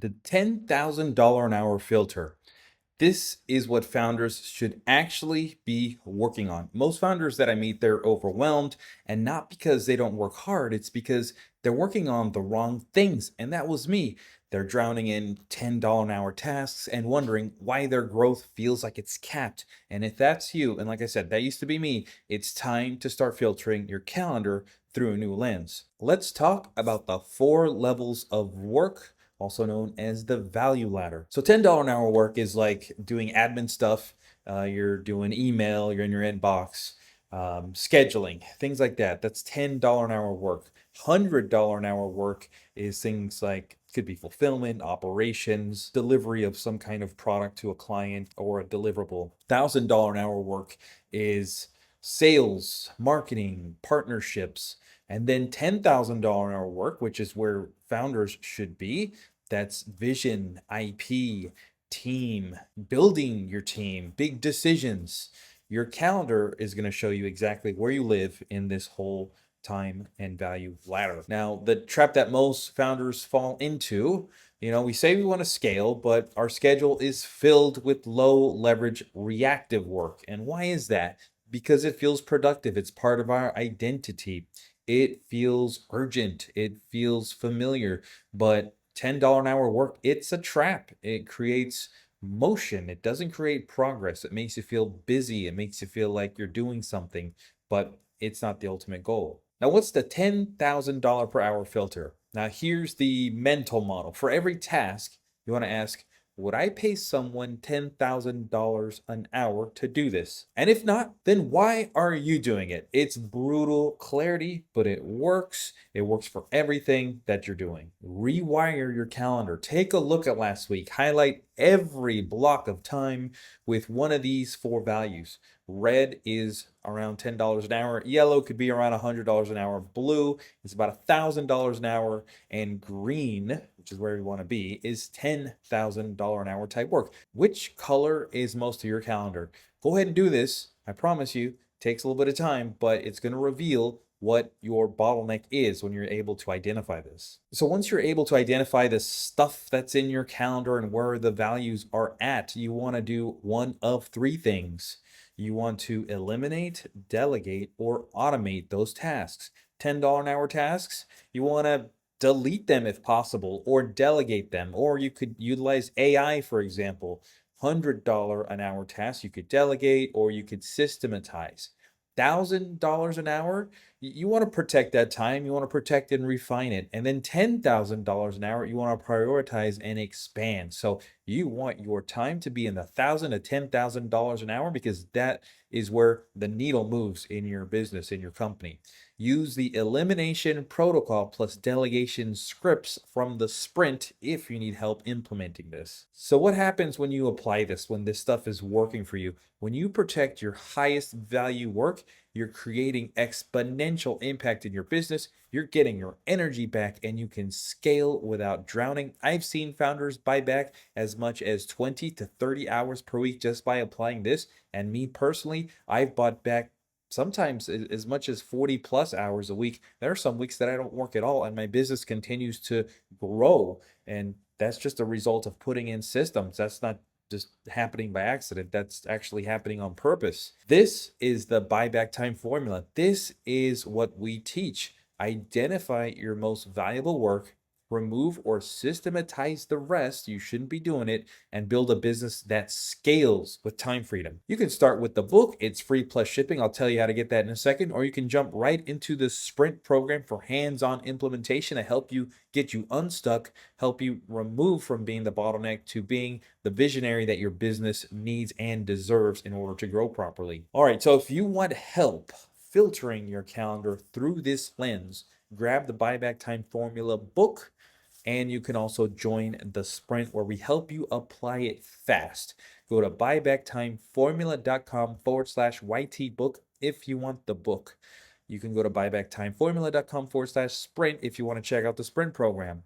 The $10,000 an hour filter. This is what founders should actually be working on. Most founders that I meet, they're overwhelmed, and not because they don't work hard, it's because they're working on the wrong things. And that was me. They're drowning in $10 an hour tasks and wondering why their growth feels like it's capped. And if that's you, and like I said, that used to be me, it's time to start filtering your calendar through a new lens. Let's talk about the 4 levels of work, also known as the value ladder. So $10 an hour work is like doing admin stuff. You're doing email, you're in your inbox, scheduling, things like that. That's $10 an hour work. $100 an hour work is things like could be fulfillment, operations, delivery of some kind of product to a client or a deliverable. $1,000 an hour work is sales, marketing, partnerships. And then $10,000 an hour work, which is where founders should be, that's vision, IP, team, building your team, big decisions. Your calendar is going to show you exactly where you live in this whole time and value ladder. Now, the trap that most founders fall into, we say we want to scale, but our schedule is filled with low leverage reactive work. And why is that? Because it feels productive. It's part of our identity. It feels urgent. It feels familiar. But $10 an hour work, it's a trap. It creates motion. It doesn't create progress. It makes you feel busy. It makes you feel like you're doing something, but it's not the ultimate goal. Now, what's the $10,000 per hour filter? Now, here's the mental model. For every task, you want to ask, would I pay someone $10,000 an hour to do this? And if not, then why are you doing it? It's brutal clarity, but it works. It works for everything that you're doing. Rewire your calendar. Take a look at last week. Highlight every block of time with one of these 4 values. Red is around $10 an hour. Yellow could be around $100 an hour. Blue is about $1,000 an hour. And green, which is where we want to be, is $10,000 an hour type work. Which color is most of your calendar? Go ahead and do this. I promise you, it takes a little bit of time, but it's going to reveal what your bottleneck is when you're able to identify this. So once you're able to identify the stuff that's in your calendar and where the values are at, you want to do one of 3 things. You want to eliminate, delegate, or automate those tasks. $10 an hour tasks, you want to delete them if possible, or delegate them, or you could utilize AI, for example. $100 an hour tasks you could delegate or you could systematize. $1,000 an hour, you want to protect that time, you want to protect and refine it. And then $10,000 an hour, you want to prioritize and expand. So you want your time to be in the $1,000 to $10,000 an hour because that is where the needle moves in your business, in your company. Use the elimination protocol plus delegation scripts from the sprint if you need help implementing this. So what happens when you apply this, when this stuff is working for you? When you protect your highest value work, you're creating exponential impact in your business. You're getting your energy back and you can scale without drowning. I've seen founders buy back as much as 20 to 30 hours per week just by applying this. And me personally, I've bought back sometimes as much as 40 plus hours a week. There are some weeks that I don't work at all and my business continues to grow. And that's just a result of putting in systems. That's not just happening by accident. That's actually happening on purpose. This is the buyback time formula. This is what we teach. Identify your most valuable work, remove or systematize the rest. You shouldn't be doing it, and build a business that scales with time freedom. You can start with the book. It's free plus shipping. I'll tell you how to get that in a second. Or you can jump right into the sprint program for hands-on implementation to help you get you unstuck, help you remove from being the bottleneck to being the visionary that your business needs and deserves in order to grow properly. All right, so if you want help filtering your calendar through this lens, grab the Buyback Time Formula book, and you can also join the sprint where we help you apply it fast. Go to buybacktime.formula.com/YT book if you want the book. You can go to buybacktime.formula.com/sprint if you want to check out the sprint program.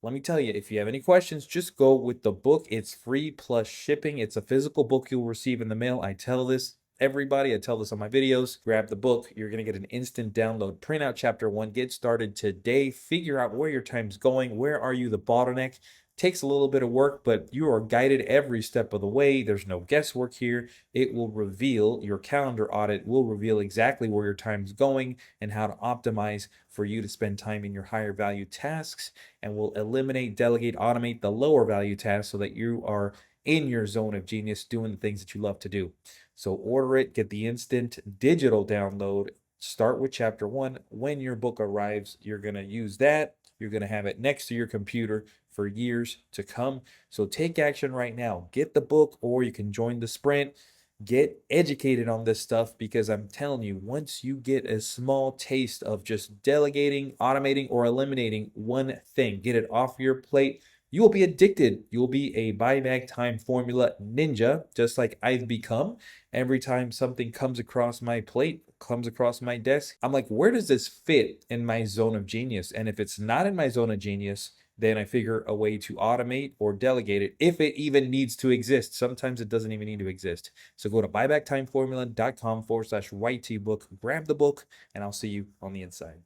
Let me tell you, if you have any questions, just go with the book. It's free plus shipping. It's a physical book you'll receive in the mail. I tell this everybody, I tell this on my videos. Grab the book. You're going to get an instant download. Print out chapter 1. Get started today. Figure out where your time's going. Where are you the bottleneck? Takes a little bit of work, but you are guided every step of the way. There's no guesswork here. It will reveal, your calendar audit will reveal exactly where your time's going and how to optimize for you to spend time in your higher value tasks, and will eliminate, delegate, automate the lower value tasks so that you are in your zone of genius doing the things that you love to do. So order it, get the instant digital download. Start with chapter 1. When your book arrives, you're going to use that. You're going to have it next to your computer for years to come. So take action right now. Get the book, or you can join the sprint. Get educated on this stuff, because I'm telling you, once you get a small taste of just delegating, automating, or eliminating one thing, get it off your plate, you will be addicted. You will be a Buybacktime formula ninja, just like I've become. Every time something comes across my plate, comes across my desk, I'm like, where does this fit in my zone of genius? And if it's not in my zone of genius, then I figure a way to automate or delegate it, if it even needs to exist. Sometimes it doesn't even need to exist. So go to buybacktimeformula.com/YT book, grab the book, and I'll see you on the inside.